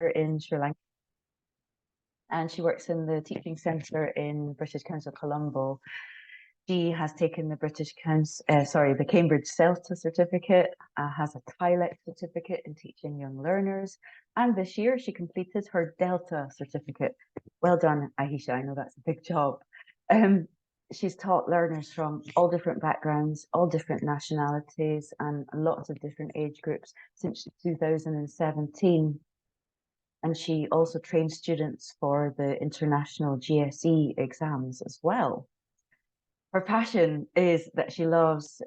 in Sri Lanka, and she works in the teaching centre in British Council Colombo. She has taken the the Cambridge CELTA certificate, has a TILEX certificate in teaching young learners, and this year she completed her Delta certificate. Well done, Ahisha. I know that's a big job. She's taught learners from all different backgrounds, all different nationalities, and lots of different age groups since 2017. And she also trains students for the international GSE exams as well. Her passion is that she loves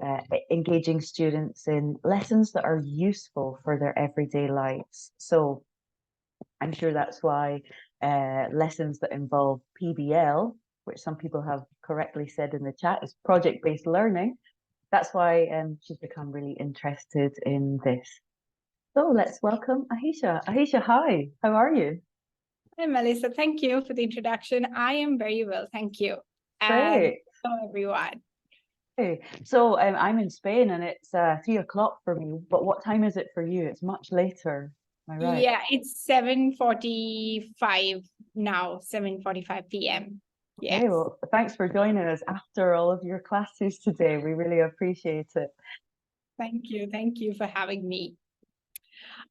engaging students in lessons that are useful for their everyday lives. So I'm sure that's why lessons that involve PBL, which some people have correctly said in the chat, is project-based learning. That's why she's become really interested in this. So let's welcome Ahisha. Ahisha, hi, how are you? Hi, Melissa. Thank you for the introduction. I am very well, thank you. Great. Hello, everyone. Hey, so I'm in Spain and it's 3 o'clock for me, but what time is it for you? It's much later, am I right? Yeah, it's 7:45 now, 7:45 p.m. Okay, Yes. well, thanks for joining us after all of your classes today. We really appreciate it. Thank you for having me.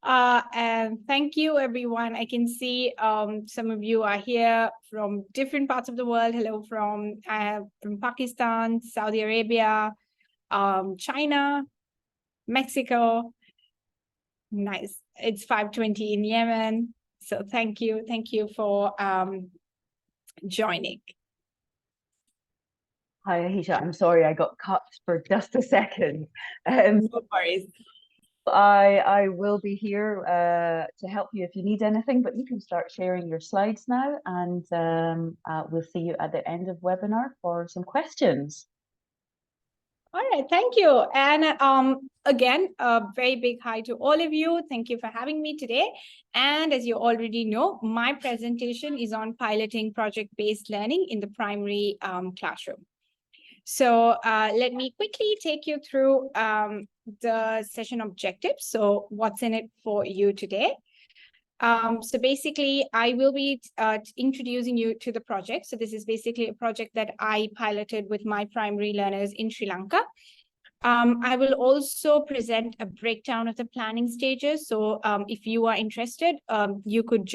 And thank you, everyone. I can see some of you are here from different parts of the world. Hello from Pakistan, Saudi Arabia, China, Mexico. Nice. It's 5:20 in Yemen. So thank you for joining. Hi, Ahisha. I'm sorry I got cut for just a second. No worries. I will be here to help you if you need anything, but you can start sharing your slides now, and we'll see you at the end of webinar for some questions. All right, thank you. And again, a very big hi to all of you. Thank you for having me today. And as you already know, my presentation is on piloting project-based learning in the primary classroom. So let me quickly take you through the session objectives. So what's in it for you today? So basically, I will be introducing you to the project. So this is basically a project that I piloted with my primary learners in Sri Lanka. I will also present a breakdown of the planning stages. So if you are interested, you could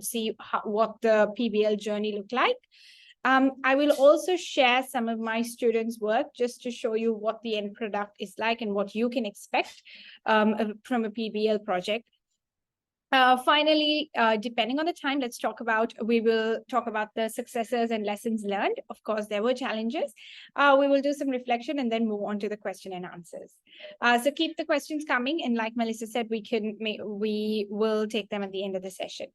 see what the PBL journey looked like. I will also share some of my students' work just to show you what the end product is like and what you can expect from a PBL project. Finally, depending on the time, we will talk about the successes and lessons learned. Of course, there were challenges. We will do some reflection and then move on to the question and answers. So keep the questions coming. And like Melissa said, we will take them at the end of the session.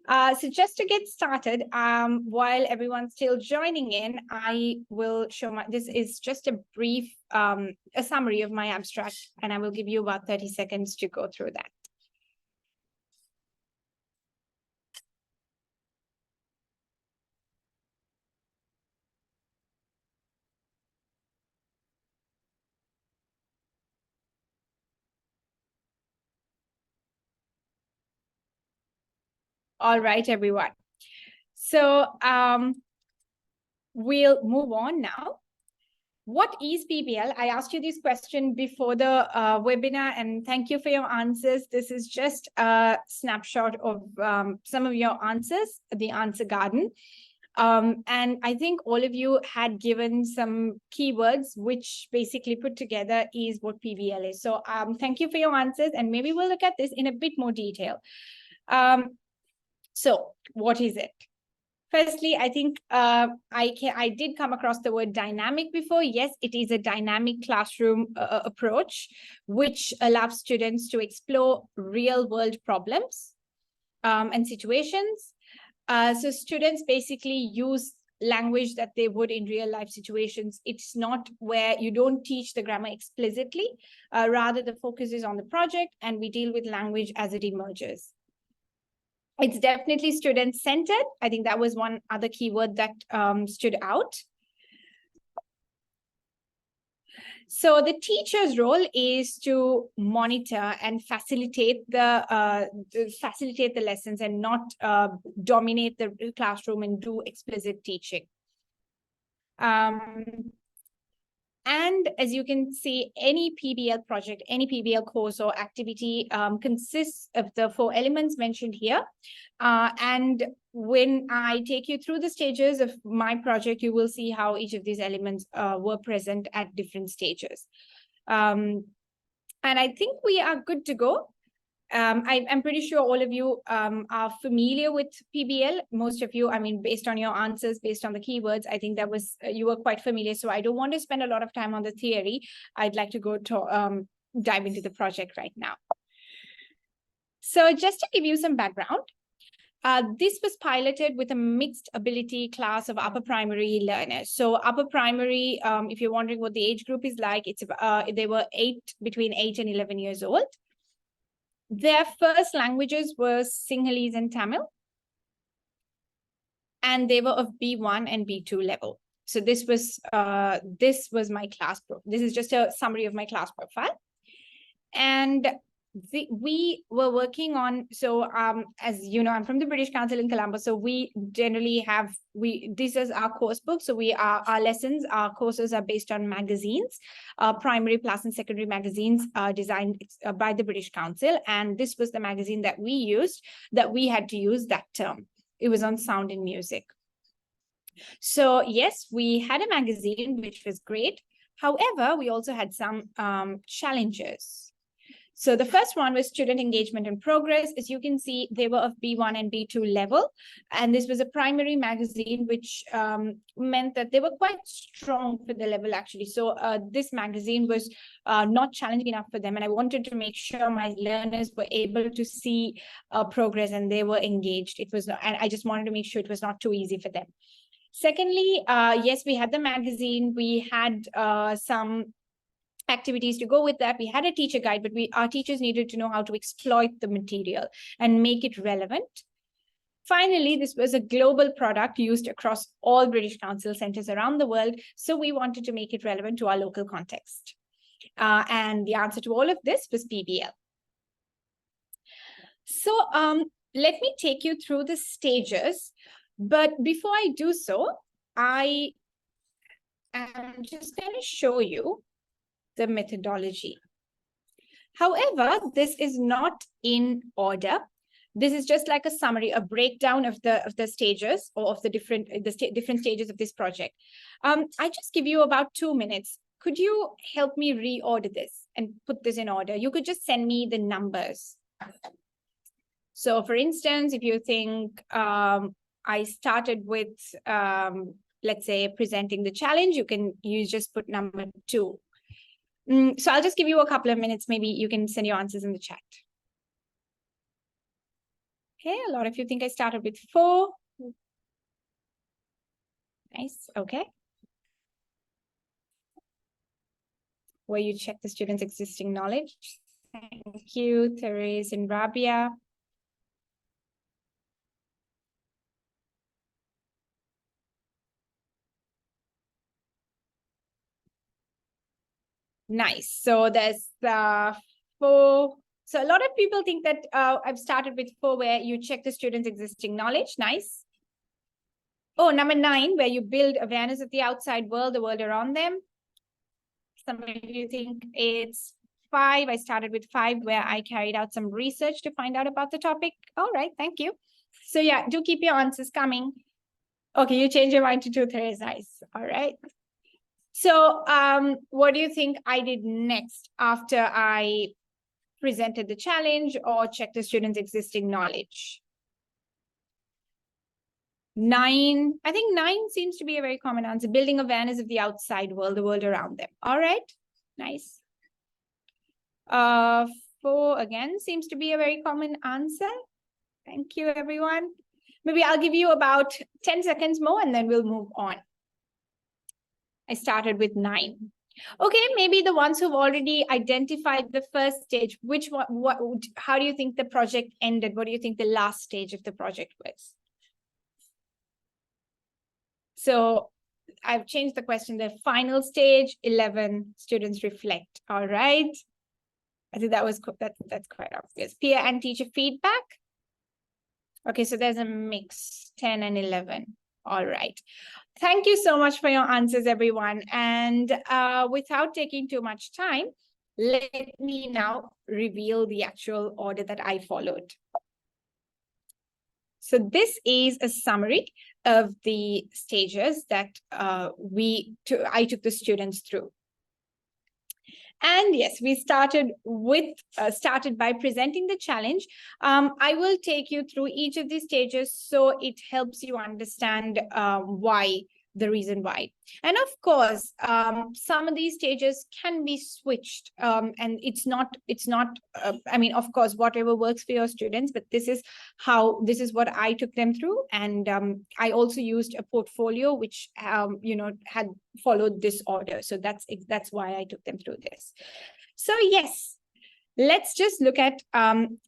So just to get started, while everyone's still joining in, I will show this is just a brief, a summary of my abstract, and I will give you about 30 seconds to go through that. All right, everyone. So we'll move on now. What is PBL? I asked you this question before the webinar, and thank you for your answers. This is just a snapshot of some of your answers, the answer garden. And I think all of you had given some keywords, which basically put together is what PBL is. So thank you for your answers, and maybe we'll look at this in a bit more detail. So what is it? Firstly, I think I did come across the word dynamic before. Yes, it is a dynamic classroom approach, which allows students to explore real world problems and situations. So students basically use language that they would in real life situations. It's not where you don't teach the grammar explicitly, rather the focus is on the project and we deal with language as it emerges. It's definitely student-centered. I think that was one other keyword that stood out. So the teacher's role is to monitor and facilitate the lessons and not dominate the classroom and do explicit teaching. And as you can see, any PBL project, any PBL course or activity consists of the 4 elements mentioned here. And when I take you through the stages of my project, you will see how each of these elements were present at different stages. And I think we are good to go. I'm pretty sure all of you are familiar with PBL. Most of you, I mean, based on your answers, based on the keywords, I think that was you were quite familiar. So I don't want to spend a lot of time on the theory. I'd like to go to dive into the project right now. So just to give you some background, this was piloted with a mixed ability class of upper primary learners. So upper primary, if you're wondering what the age group is like, it's they were between 8 and 11 years old. Their first languages were Sinhalese and Tamil, and they were of B1 and B2 level. So this was my class. This is just a summary of my class profile, and we were working on. So as you know, I'm from the British Council in Colombo. So we generally have this is our course book. So our lessons, our courses are based on magazines, primary plus and secondary magazines designed by the British Council. And this was the magazine that we used, that we had to use that term. It was on sound and music. So yes, we had a magazine, which was great. However, we also had some challenges. So the first one was student engagement and progress. As you can see, they were of B1 and B2 level. And this was a primary magazine, which meant that they were quite strong for the level, actually. So this magazine was not challenging enough for them. And I wanted to make sure my learners were able to see progress and they were engaged. It was, and I just wanted to make sure it was not too easy for them. Secondly, yes, we had the magazine. We had some activities to go with that. We had a teacher guide, but our teachers needed to know how to exploit the material and make it relevant. Finally, this was a global product used across all British Council centres around the world. So we wanted to make it relevant to our local context. And the answer to all of this was PBL. So let me take you through the stages. But before I do so, I am just going to show you the methodology. However, this is not in order. This is just like a summary, a breakdown of the stages or of the different stages of this project. I just give you about 2 minutes. Could you help me reorder this and put this in order? You could just send me the numbers. So for instance, if you think I started with, let's say, presenting the challenge, you just put number 2. So I'll just give you a couple of minutes. Maybe you can send your answers in the chat. Okay, a lot of you think I started with 4. Nice, okay. Where you check the student's existing knowledge. Thank you, Therese and Rabia. Nice. So there's 4. So a lot of people think that I've started with 4, where you check the student's existing knowledge. Nice. Oh, number 9, where you build awareness of the outside world, the world around them. Some of you think it's 5. I started with 5, where I carried out some research to find out about the topic. All right, thank you. So yeah, do keep your answers coming. Okay, you change your mind to 2, Therese. Nice. All right. So what do you think I did next after I presented the challenge or checked the student's existing knowledge? 9, I think 9 seems to be a very common answer. Building awareness of the outside world, the world around them. All right, nice. 4 again seems to be a very common answer. Thank you, everyone. Maybe I'll give you about 10 seconds more and then we'll move on. I started with 9. Okay, maybe the ones who've already identified the first stage, which one, how do you think the project ended? What do you think the last stage of the project was? So I've changed the question. The final stage, 11 students reflect. All right. I think that's quite obvious. Peer and teacher feedback. Okay, so there's a mix, 10 and 11. All right. Thank you so much for your answers, everyone. And without taking too much time, let me now reveal the actual order that I followed. So this is a summary of the stages that I took the students through. And yes, we started by presenting the challenge. I will take you through each of these stages so it helps you understand the reason why. And of course, some of these stages can be switched, and it's not, I mean, of course, whatever works for your students, but this is what I took them through. And I also used a portfolio which, had followed this order. So that's why I took them through this. So yes, let's just look at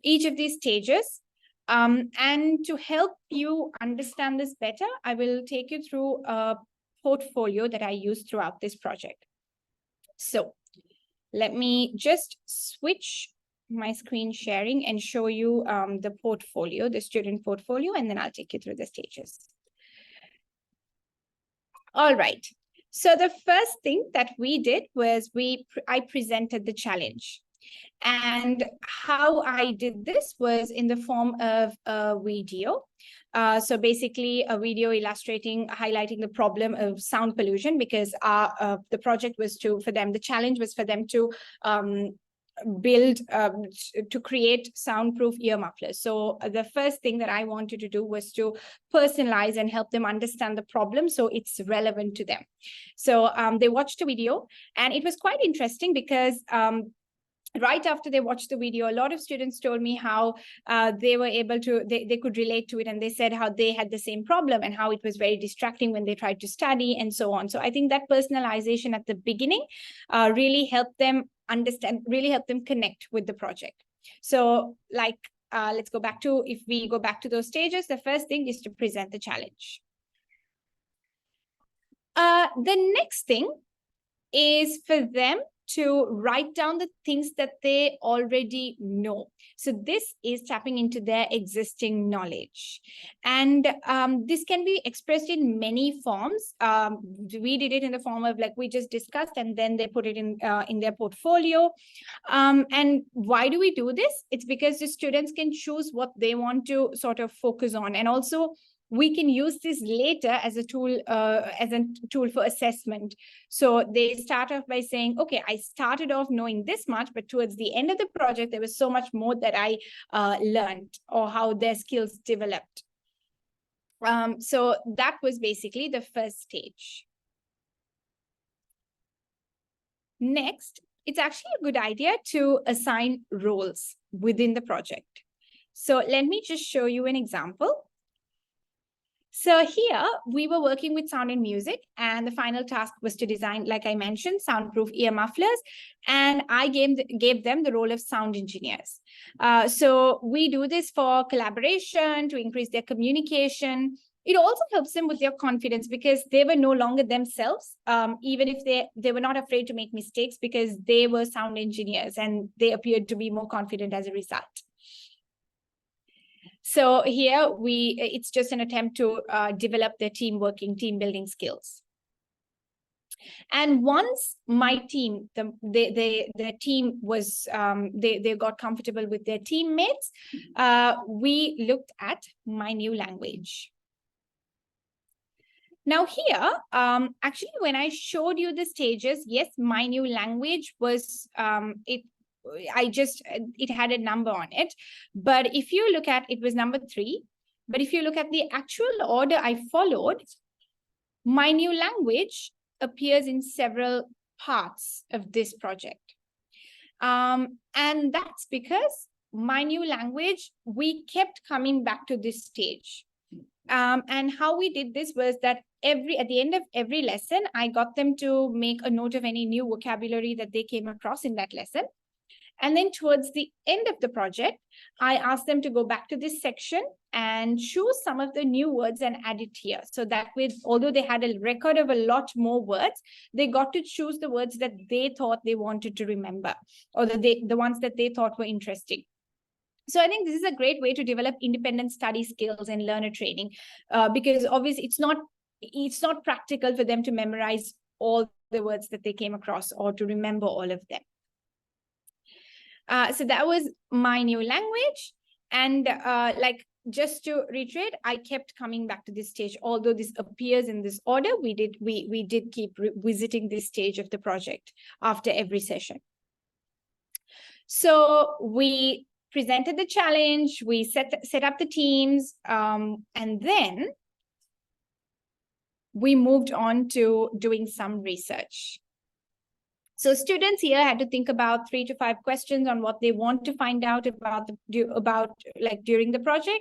each of these stages. And to help you understand this better, I will take you through a portfolio that I used throughout this project. So let me just switch my screen sharing and show you the portfolio, the student portfolio, and then I'll take you through the stages. All right. So the first thing that we did was I presented the challenge. And how I did this was in the form of a video. So basically a video highlighting the problem of sound pollution, because the project was the challenge was for them to create soundproof ear mufflers. So the first thing that I wanted to do was to personalize and help them understand the problem so it's relevant to them. So they watched a video, and it was quite interesting because right after they watched the video, a lot of students told me how they were able to, they could relate to it, and they said how they had the same problem and how it was very distracting when they tried to study and so on. So I think that personalization at the beginning really helped them understand, really helped them connect with the project. So let's go back to, if we go back to those stages, the first thing is to present the challenge. The next thing is for them to write down the things that they already know. So this is tapping into their existing knowledge. And this can be expressed in many forms. We did it in the form of, like we just discussed, and then they put it in their portfolio. And why do we do this? It's because the students can choose what they want to sort of focus on. And also, we can use this later as a tool for assessment. So they start off by saying, okay, I started off knowing this much, but towards the end of the project, there was so much more that I learned, or how their skills developed. So that was basically the first stage. Next, it's actually a good idea to assign roles within the project. So let me just show you an example. So here we were working with sound and music, and the final task was to design, like I mentioned, soundproof ear mufflers, and I gave them the role of sound engineers. So we do this for collaboration, to increase their communication. It also helps them with their confidence, because they were no longer themselves, even if they were not afraid to make mistakes, because they were sound engineers and they appeared to be more confident as a result. So here it's just an attempt to develop their team building skills. And once my team, the team was, they got comfortable with their teammates, we looked at my new language. Now here, actually, when I showed you the stages, yes, my new language was, it had a number on it. But if you look at, it was number 3. But if you look at the actual order I followed, my new language appears in several parts of this project. And that's because my new language, we kept coming back to this stage. And how we did this was that at the end of every lesson, I got them to make a note of any new vocabulary that they came across in that lesson. And then towards the end of the project, I asked them to go back to this section and choose some of the new words and add it here. So that with, although they had a record of a lot more words, they got to choose the words that they thought they wanted to remember, or the ones that they thought were interesting. So I think this is a great way to develop independent study skills and learner training, because obviously it's not practical for them to memorize all the words that they came across or to remember all of them. So that was my new language. And like, just to reiterate, I kept coming back to this stage. Although this appears in this order, we did keep visiting this stage of the project after every session. So we presented the challenge, we set up the teams, and then we moved on to doing some research. So students here had to think about 3 to 5 questions on what they want to find out about during the project.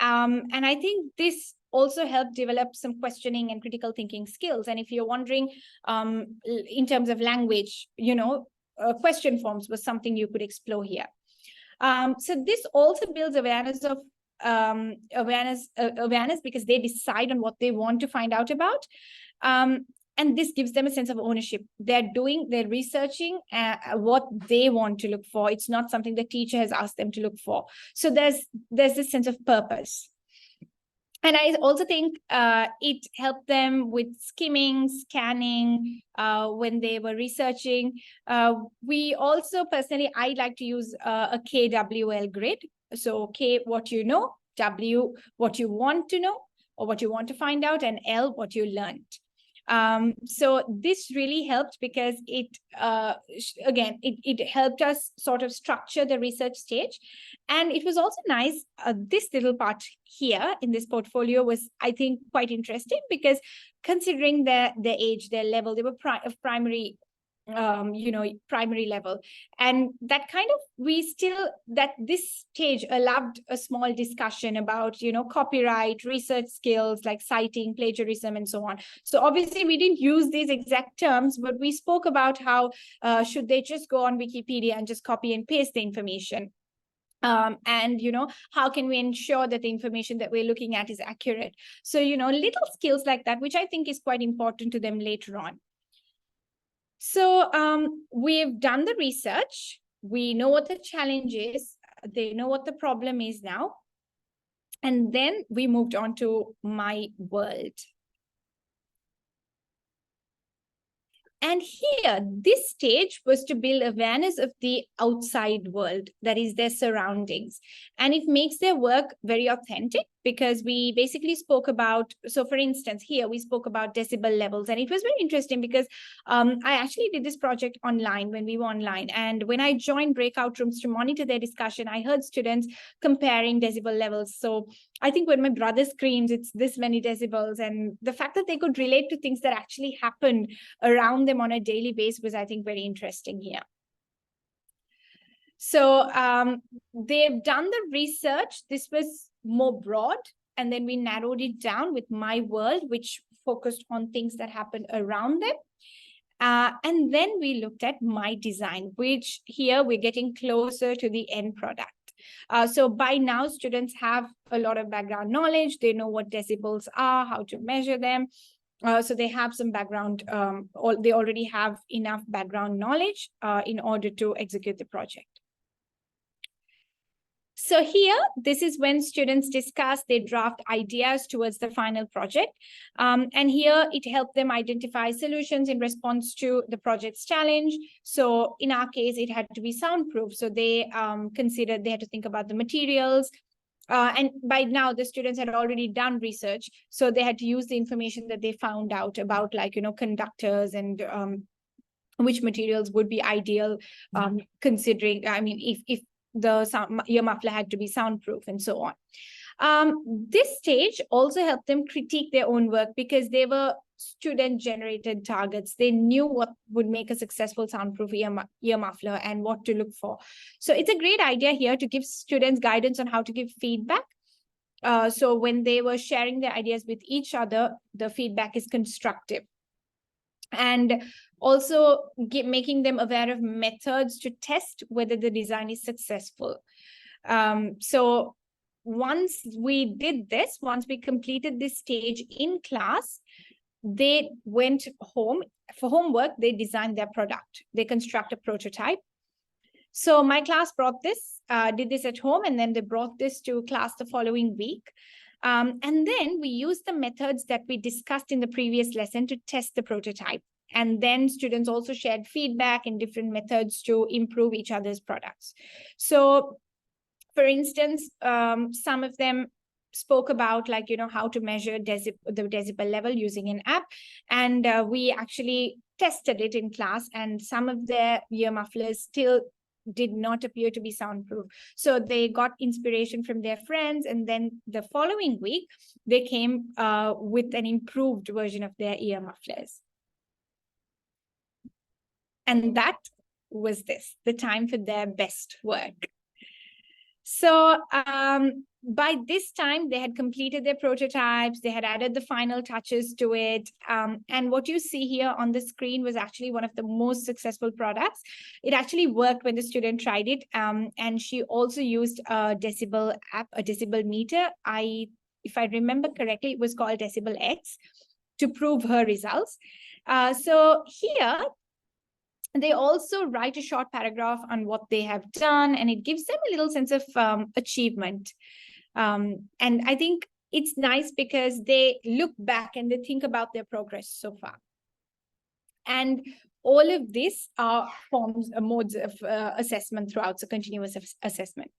And I think this also helped develop some questioning and critical thinking skills. And if you're wondering, in terms of language, question forms was something you could explore here. So this also builds awareness of awareness because they decide on what they want to find out about. And this gives them a sense of ownership. They're researching what they want to look for. It's not something the teacher has asked them to look for. So there's this sense of purpose. And I also think it helped them with skimming, scanning, when they were researching. We also, personally, I like to use a KWL grid. So K, what you know, W, what you want to know or what you want to find out, and L, what you learned. So this really helped because it helped us sort of structure the research stage. And it was also nice, this little part here in this portfolio was, I think, quite interesting because considering their age, their level, they were primary level, and that kind of this stage allowed a small discussion about copyright, research skills like citing, plagiarism, and so on. So obviously we didn't use these exact terms, but we spoke about how should they just go on Wikipedia and just copy and paste the information. And how can we ensure that the information that we're looking at is accurate? So little skills like that, which I think is quite important to them later on. So we've done the research. We know what the challenge is. They know what the problem is now. And then we moved on to my world. And here, this stage was to build awareness of the outside world, that is their surroundings. And it makes their work very authentic because we basically spoke about, so for instance, here we spoke about decibel levels. And it was very interesting because I actually did this project online when we were online. And when I joined breakout rooms to monitor their discussion, I heard students comparing decibel levels. So I think when my brother screams, it's this many decibels. And the fact that they could relate to things that actually happened around them on a daily basis was, I think, very interesting here. So they've done the research. This was more broad, and then we narrowed it down with my world, which focused on things that happened around them. And then we looked at my design, which here we're getting closer to the end product. So by now, students have a lot of background knowledge. They know what decibels are, how to measure them. So they have some background, or they already have enough background knowledge in order to execute the project. So here, this is when students discuss, they draft ideas towards the final project. And here it helped them identify solutions in response to the project's challenge. So in our case, it had to be soundproof. So they considered they had to think about the materials. And by now, the students had already done research. So they had to use the information that they found out about, like, conductors and which materials would be ideal, considering, I mean, if your muffler had to be soundproof and so on. This stage also helped them critique their own work because they were student-generated targets. They knew what would make a successful soundproof ear muffler and what to look for. So it's a great idea here to give students guidance on how to give feedback. So when they were sharing their ideas with each other, the feedback is constructive. and also making them aware of methods to test whether the design is successful. So once we did this, once we completed this stage in class, they went home for homework. They designed their product. They construct a prototype. So my class brought this, did this at home, and then they brought this to class the following week. And then we used the methods that we discussed in the previous lesson to test the prototype. And then students also shared feedback in different methods to improve each other's products. So for instance, some of them spoke about, like, how to measure the decibel level using an app. And we actually tested it in class, and some of their ear mufflers still did not appear to be soundproof. So they got inspiration from their friends, and then the following week, they came with an improved version of their ear mufflers. And that was the time for their best work. So by this time, they had completed their prototypes, they had added the final touches to it. And what you see here on the screen was actually one of the most successful products. It actually worked when the student tried it. And she also used a decibel app, a decibel meter. If I remember correctly, it was called Decibel X, to prove her results. So here, they also write a short paragraph on what they have done, and it gives them a little sense of achievement. And I think it's nice because they look back and they think about their progress so far. And all of this are modes of assessment throughout, so continuous assessment.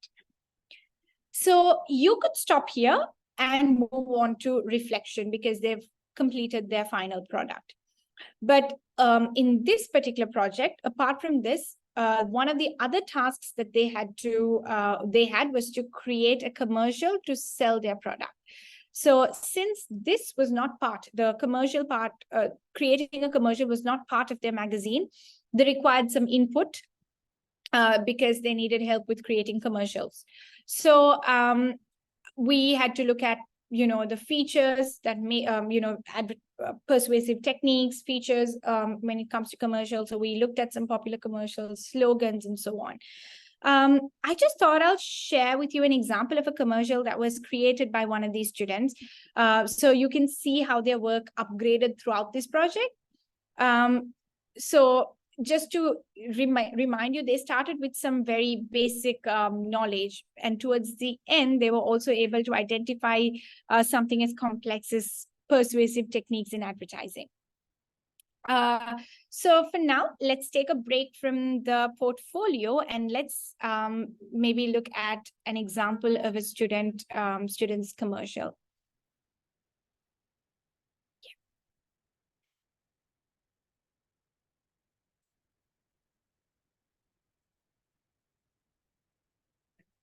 So you could stop here and move on to reflection because they've completed their final product. But in this particular project, apart from this, one of the other tasks that they had was to create a commercial to sell their product. So since this was not the commercial part, creating a commercial was not part of their magazine, they required some input because they needed help with creating commercials. So we had to look at the features that may, persuasive techniques, features when it comes to commercials. So we looked at some popular commercials, slogans, and so on. I just thought I'll share with you an example of a commercial that was created by one of these students. So you can see how their work upgraded throughout this project. So just to remind you, they started with some very basic knowledge, and towards the end, they were also able to identify something as complex as persuasive techniques in advertising. So for now, let's take a break from the portfolio and let's maybe look at an example of a student's commercial.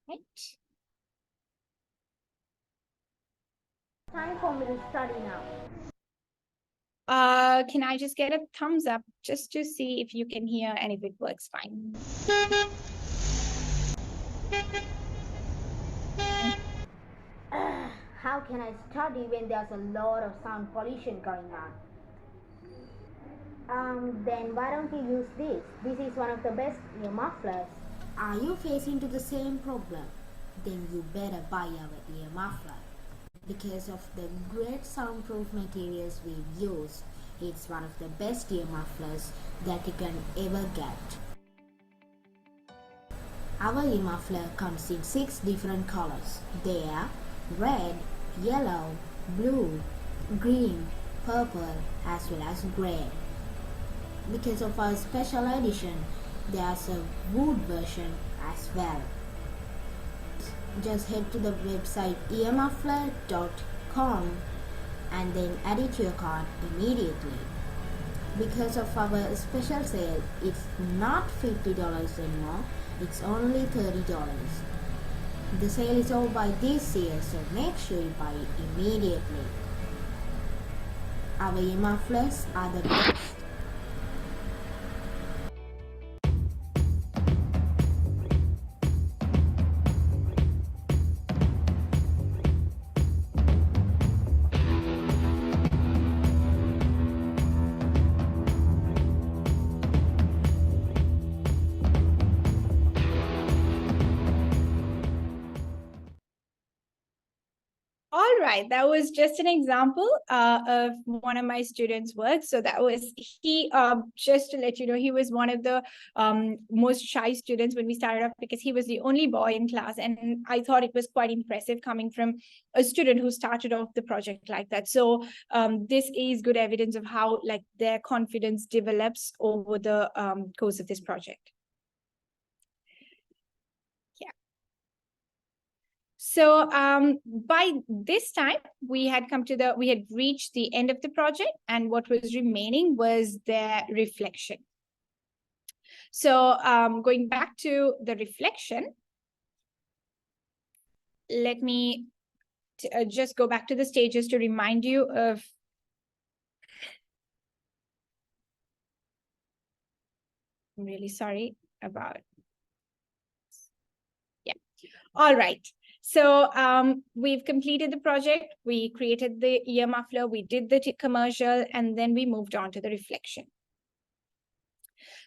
Right. Time for me to study now. Can I just get a thumbs up just to see if you can hear and if it works fine? How can I study when there's a lot of sound pollution going on? Then why don't you use this? This is one of the best ear mufflers. Are you facing to the same problem? Then you better buy our ear muffler. Because of the great soundproof materials we've used, it's one of the best ear mufflers that you can ever get. Our ear muffler comes in 6 different colors. They are red, yellow, blue, green, purple, as well as gray. Because of our special edition, there's a wood version as well. Just head to the website earmuffler.com and then add it to your cart immediately. Because of our special sale, it's not $50 anymore, it's only $30. The sale is over by this year, so make sure you buy it immediately. Our ear mufflers are the best. All right, that was just an example of one of my students' work. So that was he. Just to let you know, he was one of the most shy students when we started off because he was the only boy in class, and I thought it was quite impressive coming from a student who started off the project like that. So this is good evidence of how like their confidence develops over the course of this project. So by this time, we had reached the end of the project, and what was remaining was their reflection. So going back to the reflection, let me just go back to the stages to remind you of I'm really sorry about. Yeah. All right. So we've completed the project. We created the ear muffler. We did the commercial, and then we moved on to the reflection.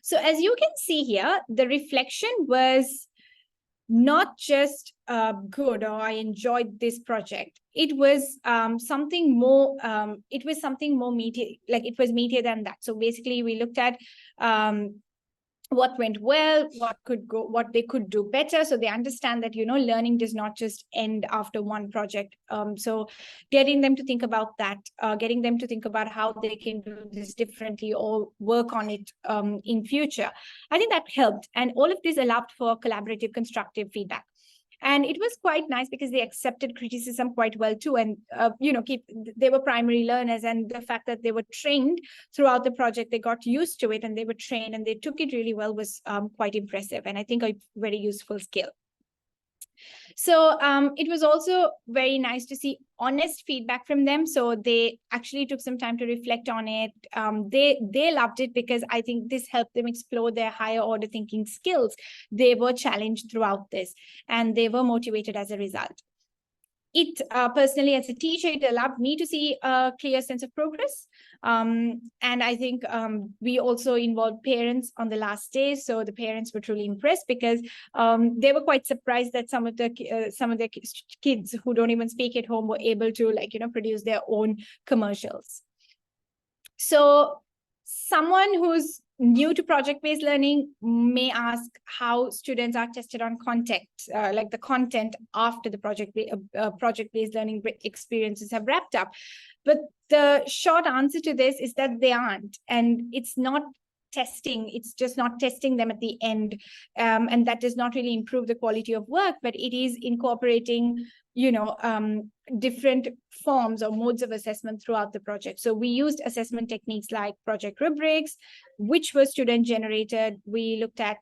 So as you can see here, the reflection was not just good or I enjoyed this project. It was something more. It was something more meaty, like it was meatier than that. So basically, we looked at what went well, what they could do better. So they understand that, you know, learning does not just end after one project. So getting them to think about that, getting them to think about how they can do this differently or work on it in future. I think that helped. And all of this allowed for collaborative, constructive feedback. And it was quite nice because they accepted criticism quite well too. And, you know, they were primary learners, and the fact that they were trained throughout the project, they got used to it and they were trained and they took it really well was quite impressive. And I think a very useful skill. So it was also very nice to see honest feedback from them. So they actually took some time to reflect on it. They loved it because I think this helped them explore their higher order thinking skills. They were challenged throughout this, and they were motivated as a result. It personally, as a teacher, it allowed me to see a clear sense of progress. And I think we also involved parents on the last day. So the parents were truly impressed because they were quite surprised that some of the kids who don't even speak at home were able to, like, you know, produce their own commercials. So someone who's new to project-based learning may ask how students are tested on content, like the content after the project-based learning experiences have wrapped up. But the short answer to this is that they aren't, and it's not testing. It's just not testing them at the end, and that does not really improve the quality of work, but it is incorporating, you know, different forms or modes of assessment throughout the project. So we used assessment techniques like project rubrics, which were student generated. We looked at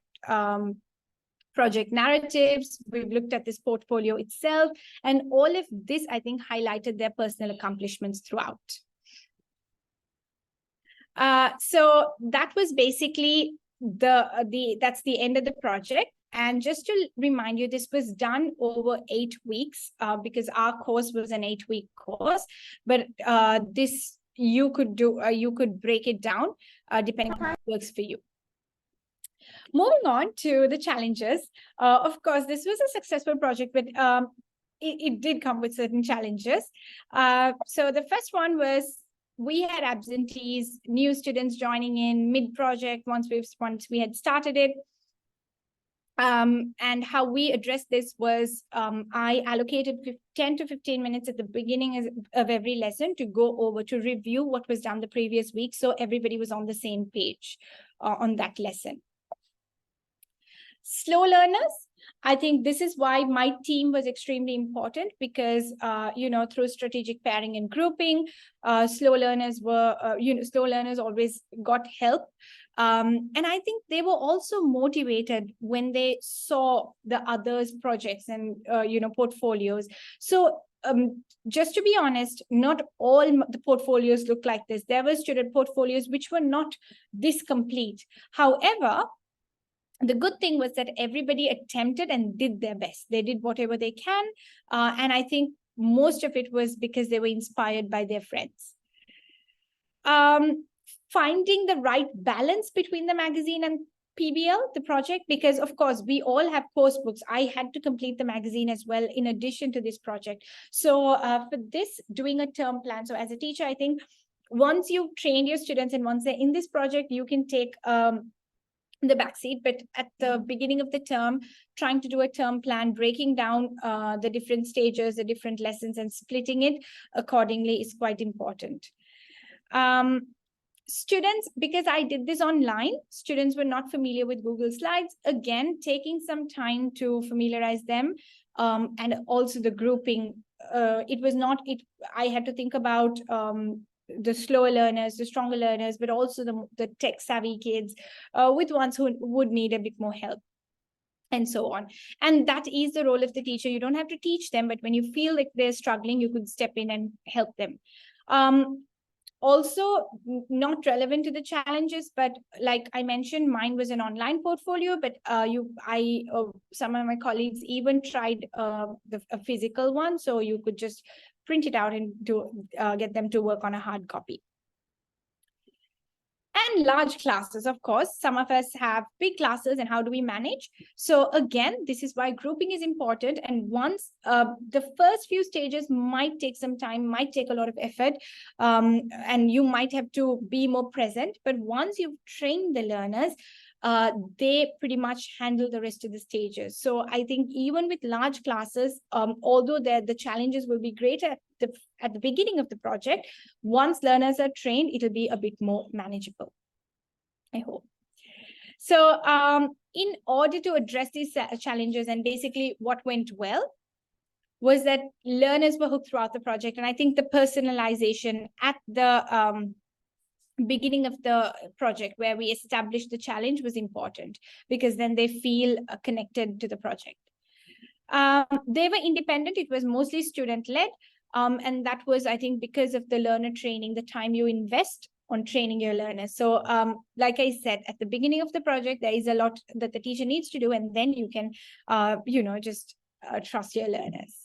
project narratives. We've looked at this portfolio itself, and all of this, I think, highlighted their personal accomplishments throughout. So that was basically that's the end of the project. And just to remind you, this was done over 8 weeks because our course was an 8-week course. But this you could break it down depending on what works for you. Moving on to the challenges. Of course, this was a successful project, but it did come with certain challenges. So the first one was we had absentees, new students joining in mid-project once we had started it. And how we addressed this was I allocated 10 to 15 minutes at the beginning of every lesson to go over to review what was done the previous week, so everybody was on the same page on that lesson. Slow learners, I think this is why my team was extremely important because, you know, through strategic pairing and grouping, slow learners always got help. And I think they were also motivated when they saw the others' projects and, you know, portfolios. So just to be honest, not all the portfolios look like this. There were student portfolios which were not this complete. However, the good thing was that everybody attempted and did their best. They did whatever they can. And I think most of it was because they were inspired by their friends. Finding the right balance between the magazine and PBL, the project, because of course we all have course books. I had to complete the magazine as well in addition to this project. So for this, doing a term plan. So as a teacher, I think once you've trained your students and once they're in this project, you can take the backseat. But at the beginning of the term, trying to do a term plan, breaking down the different stages, the different lessons, and splitting it accordingly is quite important. Students, because I did this online, students were not familiar with Google Slides. Again, taking some time to familiarize them, and also the grouping. I had to think about the slower learners, the stronger learners, but also the tech savvy kids with ones who would need a bit more help, and so on. And that is the role of the teacher. You don't have to teach them, but when you feel like they're struggling, you could step in and help them. Also, not relevant to the challenges, but like I mentioned, mine was an online portfolio, but some of my colleagues even tried a physical one, so you could just print it out and get them to work on a hard copy. And large classes, of course, some of us have big classes, and how do we manage? So again, this is why grouping is important. And once the first few stages might take some time, might take a lot of effort, and you might have to be more present. But once you've trained the learners, they pretty much handle the rest of the stages. So I think even with large classes, although the challenges will be greater at the beginning of the project, once learners are trained, it'll be a bit more manageable, I hope. So in order to address these challenges, and basically what went well was that learners were hooked throughout the project. And I think the personalization at the beginning of the project, where we established the challenge, was important, because then they feel connected to the project. They were independent. It was mostly student-led. And that was, I think, because of the learner training, the time you invest on training your learners. So like I said, at the beginning of the project, there is a lot that the teacher needs to do, and then you can, just trust your learners.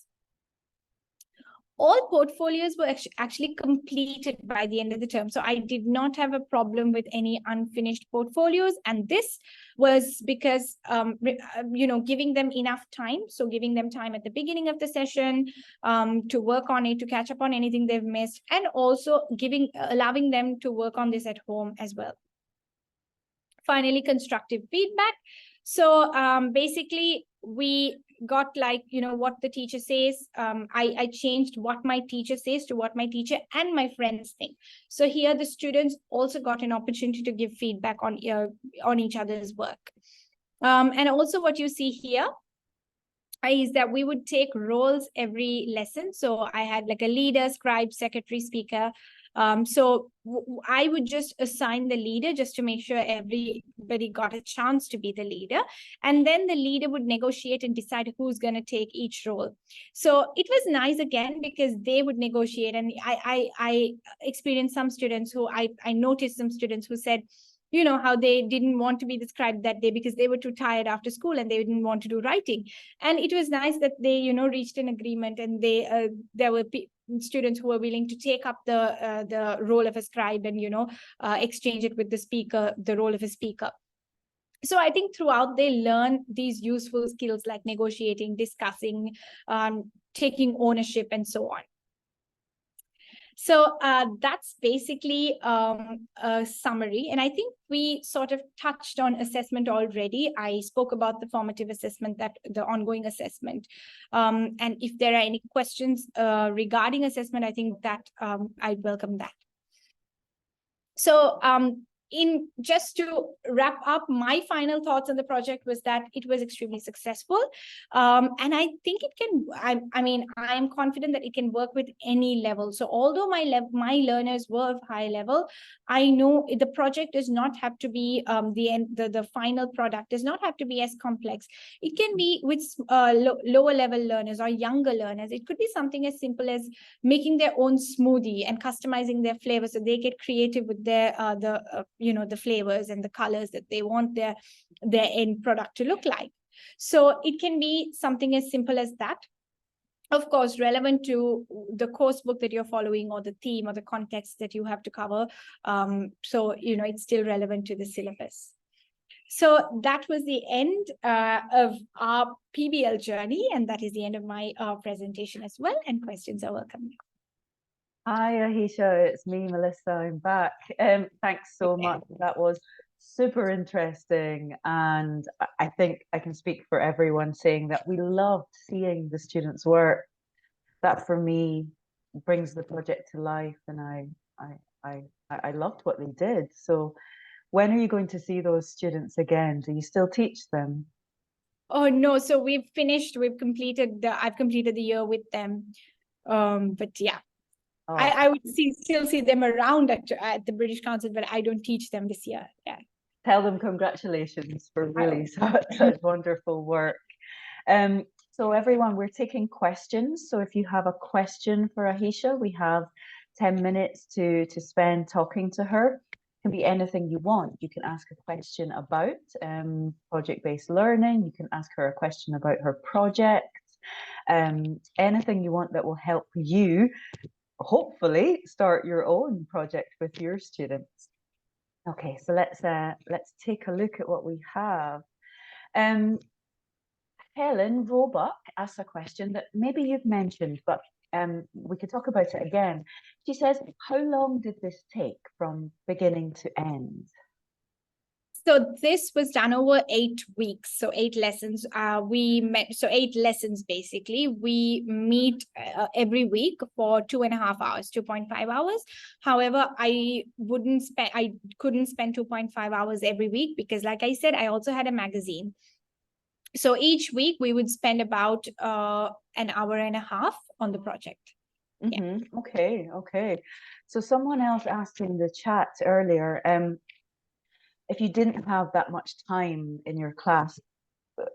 All portfolios were actually completed by the end of the term. So I did not have a problem with any unfinished portfolios. And this was because, giving them enough time. So giving them time at the beginning of the session to work on it, to catch up on anything they've missed, and also allowing them to work on this at home as well. Finally, constructive feedback. So basically, we got what the teacher says. I changed what my teacher says to what my teacher and my friends think. So here the students also got an opportunity to give feedback on each other's work. And also what you see here is that we would take roles every lesson. So I had like a leader, scribe, secretary, speaker. So I would just assign the leader just to make sure everybody got a chance to be the leader. And then the leader would negotiate and decide who's going to take each role. So it was nice again, because they would negotiate. And I experienced some students who I noticed some students who said, how they didn't want to be the scribe that day because they were too tired after school and they didn't want to do writing. And it was nice that they, reached an agreement, and there were students who were willing to take up the role of a scribe and, exchange it with the speaker, the role of a speaker. So I think throughout they learn these useful skills like negotiating, discussing, taking ownership, and so on. So that's basically a summary. And I think we sort of touched on assessment already. I spoke about the formative assessment, the ongoing assessment. And if there are any questions regarding assessment, I think that I'd welcome that. So just to wrap up, my final thoughts on the project was that it was extremely successful. And I think it can, I'm confident that it can work with any level. So although my learners were of high level, I know the project does not have to be the final product does not have to be as complex. It can be with lower level learners or younger learners. It could be something as simple as making their own smoothie and customizing their flavors, so they get creative with their the flavors and the colors that they want their end product to look like. So it can be something as simple as that. Of course, relevant to the course book that you're following, or the theme or the context that you have to cover. So, it's still relevant to the syllabus. So that was the end of our PBL journey, and that is the end of my presentation as well, and questions are welcome. Hi, Ahisha, it's me, Melissa, I'm back. Thanks so much. That was super interesting. And I think I can speak for everyone saying that we loved seeing the students' work. That for me brings the project to life, and I loved what they did. So when are you going to see those students again? Do you still teach them? Oh no, so we've completed I've completed the year with them. But yeah. Oh, I would still see them around at the British Council, but I don't teach them this year. Yeah. tell them congratulations for really such wonderful work. So everyone, we're taking questions. So if you have a question for Ahisha, we have 10 minutes to spend talking to her. It can be anything you want. You can ask a question about project-based learning. You can ask her a question about her project. Anything you want that will help you hopefully start your own project with your students. Okay, so let's take a look at what we have. Helen Roebuck asked a question that maybe you've mentioned, but we could talk about it again. She says, how long did this take from beginning to end? So this was done over 8 weeks. So 8 lessons. We met. So 8 lessons basically. We meet every week for 2.5 hours, 2.5 hours. However, I couldn't spend 2.5 hours every week because, like I said, I also had a magazine. So each week we would spend about an hour and a half on the project. Mm-hmm. Yeah. Okay. So someone else asked in the chat earlier, if you didn't have that much time in your class,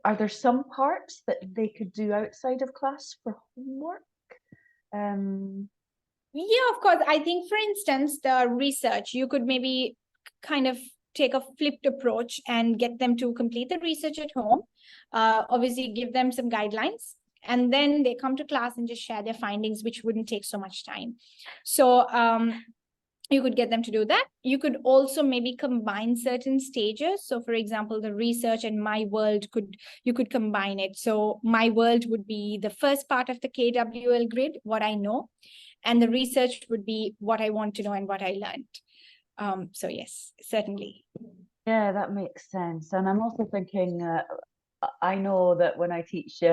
are there some parts that they could do outside of class for homework? Yeah, of course. I think, for instance, the research, you could maybe kind of take a flipped approach and get them to complete the research at home. Obviously, give them some guidelines, and then they come to class and just share their findings, which wouldn't take so much time. So you could get them to do that. You could also maybe combine certain stages. So for example, the research and my world you could combine it. So my world would be the first part of the KWL grid, what I know, and the research would be what I want to know and what I learned. So yes, certainly. Yeah, that makes sense. And I'm also thinking, I know that when I teach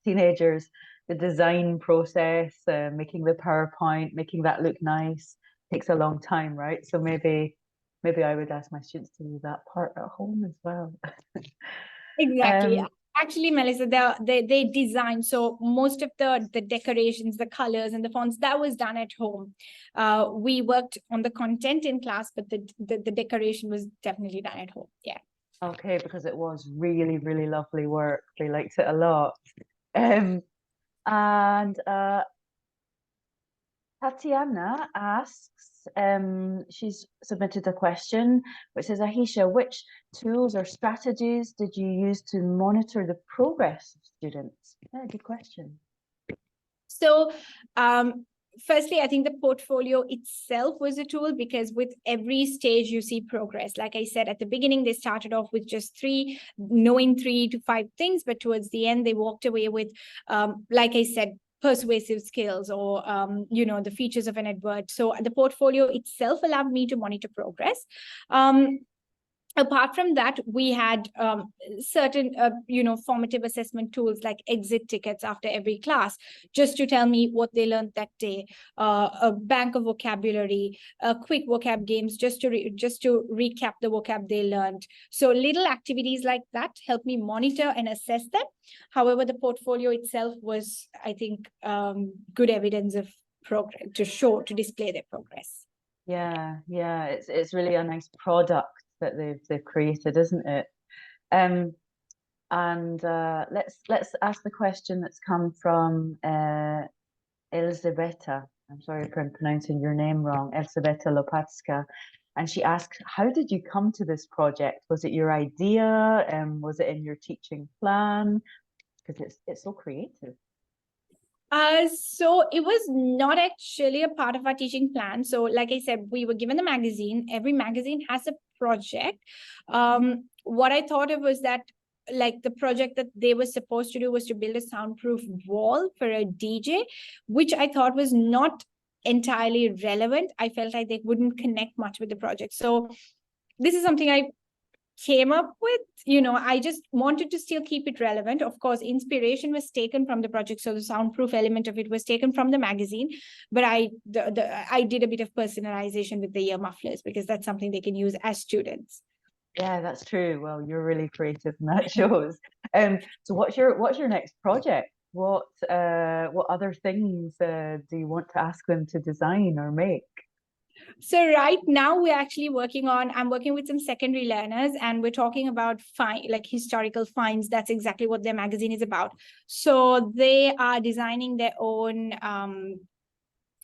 teenagers, the design process, making the PowerPoint, making that look nice, takes a long time, right? So maybe I would ask my students to do that part at home as well. Exactly. Actually, Melissa, they design. So most of the decorations, the colors and the fonts, that was done at home. We worked on the content in class, but the decoration was definitely done at home. Yeah. Okay, because it was really, really lovely work. They liked it a lot. And Tatiana asks, she's submitted a question which says, Ahisha, which tools or strategies did you use to monitor the progress of students? Yeah, good question. So firstly, I think the portfolio itself was a tool because with every stage you see progress. Like I said, at the beginning, they started off with just knowing 3 to 5 things, but towards the end, they walked away with, like I said, persuasive skills or, the features of an advert. So the portfolio itself allowed me to monitor progress. Apart from that, we had certain, formative assessment tools like exit tickets after every class, just to tell me what they learned that day, a bank of vocabulary, quick vocab games, just to recap the vocab they learned. So little activities like that help me monitor and assess them. However, the portfolio itself was, I think, good evidence of progress to display their progress. Yeah, it's really a nice product that they've created, isn't it? And let's ask the question that's come from Elzbieta. I'm sorry if I'm pronouncing your name wrong, Elzbieta Lopatska. And she asks, how did you come to this project? Was it your idea? Was it in your teaching plan? Because it's so creative. So it was not actually a part of our teaching plan. So like I said, we were given the magazine. Every magazine has a project. what I thought of was that like the project that they were supposed to do was to build a soundproof wall for a DJ, which I thought was not entirely relevant. I felt like they wouldn't connect much with the project. So this is something I came up with. I just wanted to still keep it relevant. Of course, inspiration was taken from the project, so the soundproof element of it was taken from the magazine, but I did a bit of personalization with the ear mufflers because that's something they can use as students. Yeah, that's true. Well, you're really creative, and that shows. So what's your next project? What other things do you want to ask them to design or make? So right now I'm working with some secondary learners, and we're talking about historical finds. That's exactly what their magazine is about. So they are designing their own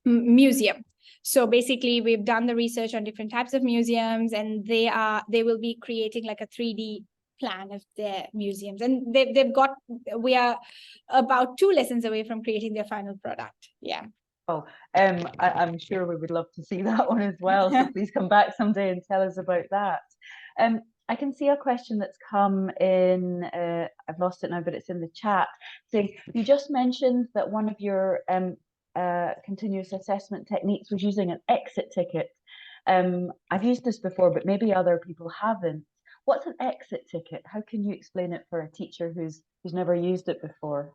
museum. So basically we've done the research on different types of museums, and they will be creating like a 3D plan of their museums, and we are about 2 lessons away from creating their final product. Yeah. Oh, I'm sure we would love to see that one as well. So please come back someday and tell us about that. I can see a question that's come in. I've lost it now, but it's in the chat. Saying you just mentioned that one of your continuous assessment techniques was using an exit ticket. I've used this before, but maybe other people haven't. What's an exit ticket? How can you explain it for a teacher who's never used it before?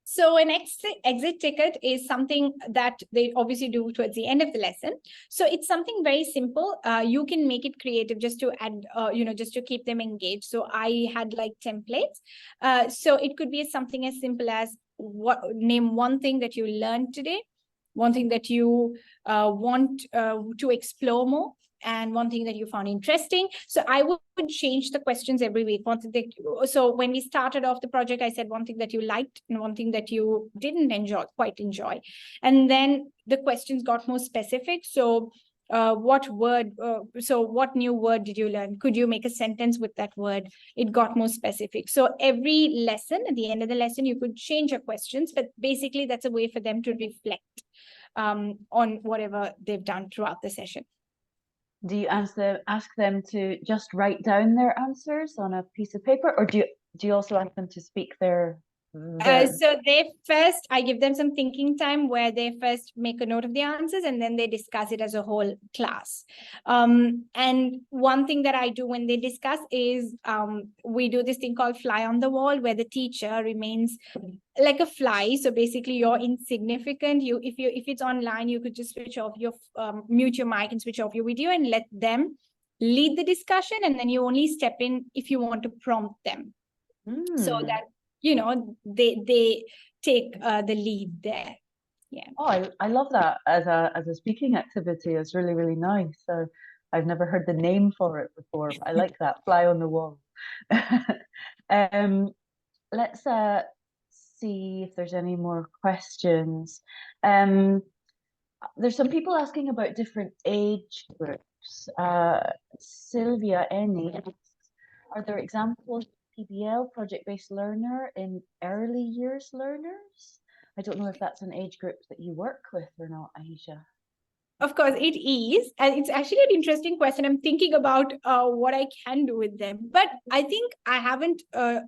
So an exit ticket is something that they obviously do towards the end of the lesson. So it's something very simple. You can make it creative just to add, just to keep them engaged. So I had like templates. So it could be something as simple as name one thing that you learned today, one thing that you want to explore more, and one thing that you found interesting. So I would change the questions every week. So when we started off the project, I said one thing that you liked and one thing that you didn't quite enjoy. And then the questions got more specific. So what new word did you learn? Could you make a sentence with that word? It got more specific. So every lesson, at the end of the lesson, you could change your questions, but basically that's a way for them to reflect on whatever they've done throughout the session. Do you ask them to just write down their answers on a piece of paper, or do you also ask them to speak so I give them some thinking time where they first make a note of the answers, and then they discuss it as a whole class. And one thing that I do when they discuss is we do this thing called fly on the wall, where the teacher remains like a fly. So basically you're insignificant. If it's online, you could just switch off mute your mic and switch off your video and let them lead the discussion, and then you only step in if you want to prompt them. So that they take the lead there. Yeah. Oh, I love that as a speaking activity. It's really, really nice. So I've never heard the name for it before, but I like that, fly on the wall. Let's see if there's any more questions. There's some people asking about different age groups. Sylvia Eni asks, are there examples PBL, project-based learner, in early years learners? I don't know if that's an age group that you work with or not, Ahisha. Of course, it is. And it's actually an interesting question. I'm thinking about what I can do with them. But I think I haven't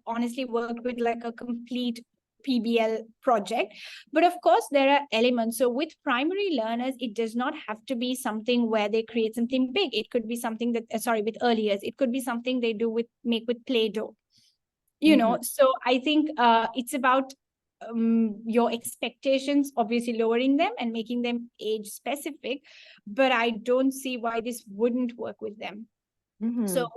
honestly worked with like a complete PBL project. But of course, there are elements. So with primary learners, it does not have to be something where they create something big. It could be something that, with early years, it could be something they make with Play-Doh. So I think it's about your expectations, obviously lowering them and making them age specific, but I don't see why this wouldn't work with them. So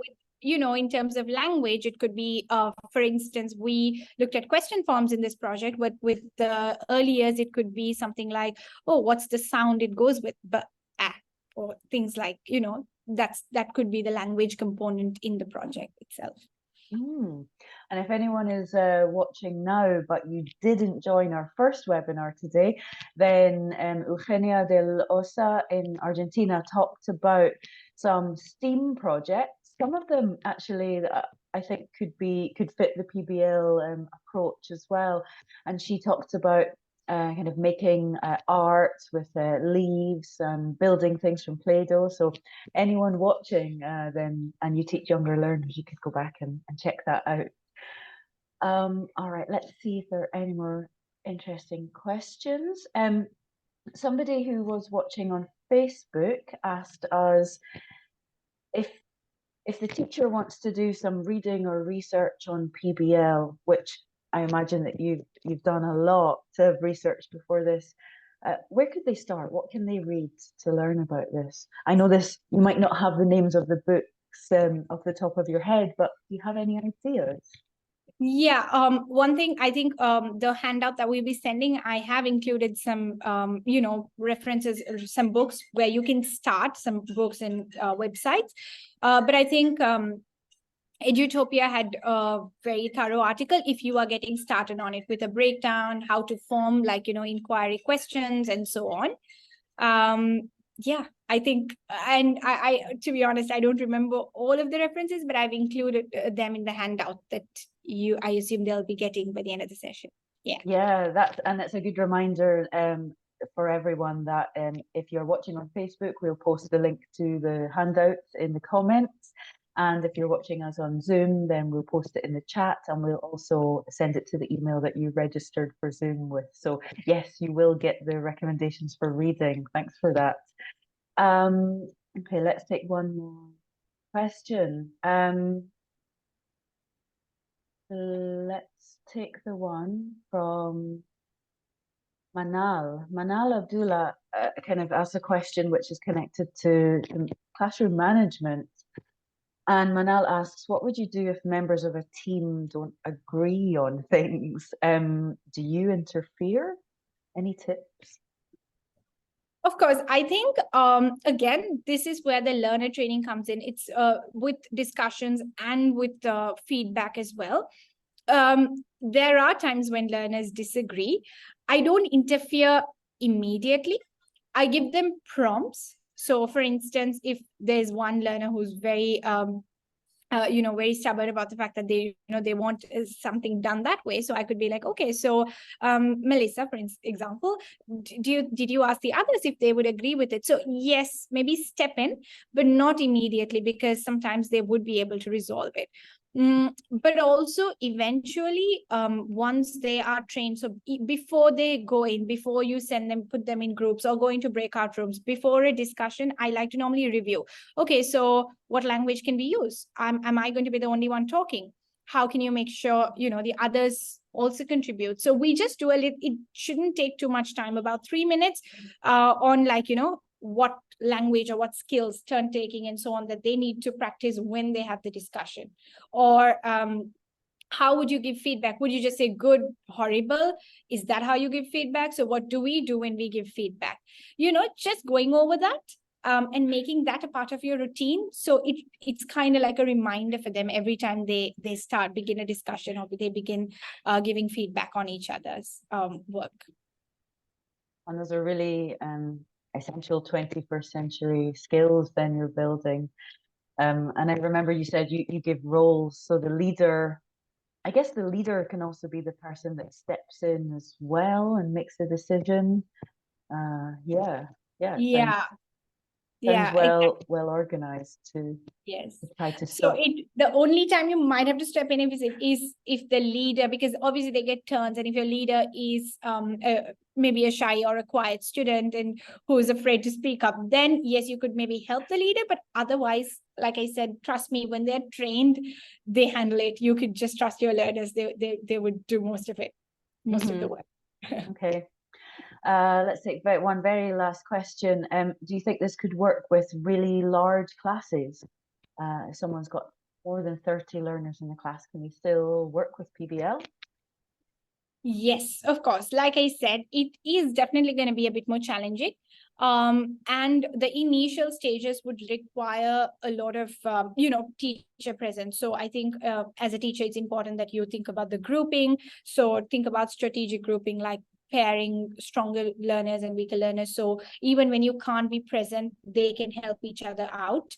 in terms of language, it could be for instance, we looked at question forms in this project, but with the early years it could be something like, oh, what's the sound it goes with, but or things like that could be the language component in the project itself. And if anyone is watching now, but you didn't join our first webinar today, then Eugenia del Osa in Argentina talked about some STEAM projects. Some of them actually I think could fit the PBL approach as well. And she talked about kind of making art with leaves and building things from Play-Doh. So anyone watching then, and you teach younger learners, you could go back and check that out. All right, let's see if there are any more interesting questions. Somebody who was watching on Facebook asked us if the teacher wants to do some reading or research on PBL, which I imagine that you've done a lot of research before this, where could they start? What can they read to learn about this? I know this, you might not have the names of the books off the top of your head, but do you have any ideas? Yeah, one thing I think the handout that we'll be sending, I have included some, references, some books where you can start, some books and websites. But I think Edutopia had a very thorough article if you are getting started on it, with a breakdown, how to form inquiry questions and so on. Yeah, I think, and I to be honest, I don't remember all of the references, but I've included them in the handout that I assume they'll be getting by the end of the session. Yeah, that's a good reminder for everyone that if you're watching on Facebook, we'll post the link to the handouts in the comments. And if you're watching us on Zoom, then we'll post it in the chat, and we'll also send it to the email that you registered for Zoom with. So yes, you will get the recommendations for reading. Thanks for that. Okay, let's take one more question. Let's take the one from Manal. Manal Abdullah kind of asked a question which is connected to classroom management. And Manal asks, what would you do if members of a team don't agree on things? Do you interfere? Any tips? Of course, I think, again, this is where the learner training comes in. It's with discussions and with feedback as well. There are times when learners disagree. I don't interfere immediately. I give them prompts. So, for instance, if there's one learner who's very very stubborn about the fact that they want something done that way. So I could be like, okay, so Melissa, for example, did you ask the others if they would agree with it? So yes, maybe step in, but not immediately, because sometimes they would be able to resolve it. But also eventually, once they are trained, so before they go in, before you send them, put them in groups or go into breakout rooms, before a discussion, I like to normally review. Okay, so what language can we use? Am I going to be the only one talking? How can you make sure, the others also contribute? So we just do it shouldn't take too much time, about 3 minutes on what language or what skills, turn taking and so on, that they need to practice when they have the discussion. Or how would you give feedback? Would you just say good, horrible? Is that how you give feedback? So what do we do when we give feedback? Just going over that and making that a part of your routine. So it's kind of like a reminder for them every time they begin a discussion, or they begin giving feedback on each other's work. And those are really essential 21st century skills then you're building. And I remember you said you give roles. So the leader, I guess the leader can also be the person that steps in as well and makes the decision. Yeah. Sounds well organized to try to stop. So the only time you might have to step in is if the leader, because obviously they get turns, and if your leader is maybe a shy or a quiet student and who is afraid to speak up, then yes, you could maybe help the leader. But otherwise, like I said, trust me, when they're trained, they handle it. You could just trust your learners. They would do most of it, most of the work. Okay. Let's take one very last question. Do you think this could work with really large classes? If someone's got more than 30 learners in the class, can we still work with PBL? Yes, of course. Like I said, it is definitely going to be a bit more challenging. And the initial stages would require a lot of, teacher presence. So I think as a teacher, it's important that you think about the grouping. So think about strategic grouping, like pairing stronger learners and weaker learners. So even when you can't be present, they can help each other out.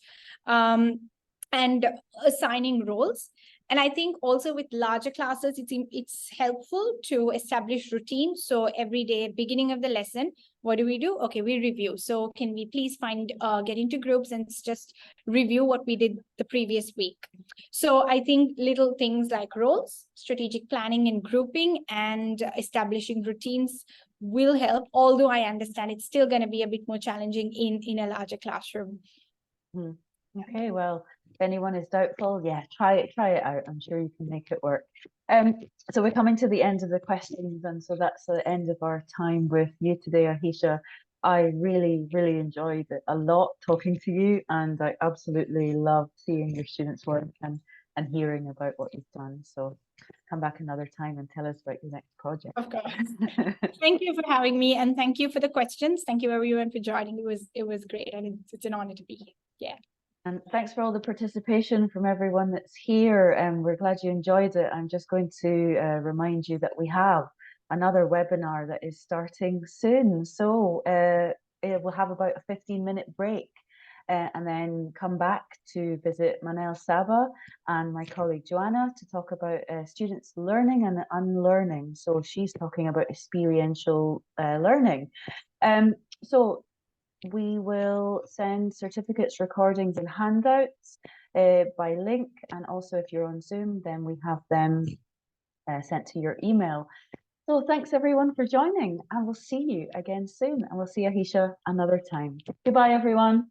And assigning roles. And I think also with larger classes, it's helpful to establish routines. So every day, beginning of the lesson, what do? Okay, we review. So can we please get into groups and just review what we did the previous week? So I think little things like roles, strategic planning and grouping, and establishing routines will help. Although I understand it's still going to be a bit more challenging in a larger classroom. Okay, well, if anyone is doubtful, yeah, try it out. I'm sure you can make it work. So we're coming to the end of the questions, and so that's the end of our time with you today, Ahisha. I really, really enjoyed it a lot talking to you, and I absolutely love seeing your students' work and hearing about what you've done. So come back another time and tell us about your next project. Of course. Thank you for having me, and thank you for the questions. Thank you everyone for joining. It was great, and it's an honor to be here. Yeah. And thanks for all the participation from everyone that's here. And we're glad you enjoyed it. I'm just going to remind you that we have another webinar that is starting soon. So it will have about a 15-minute break and then come back to visit Manel Saba and my colleague Joanna to talk about students learning and unlearning. So she's talking about experiential learning. So we will send certificates, recordings, and handouts by link. And also, if you're on Zoom, then we have them sent to your email. So thanks everyone for joining, and we'll see you again soon. And we'll see Ahisha another time. Goodbye, everyone.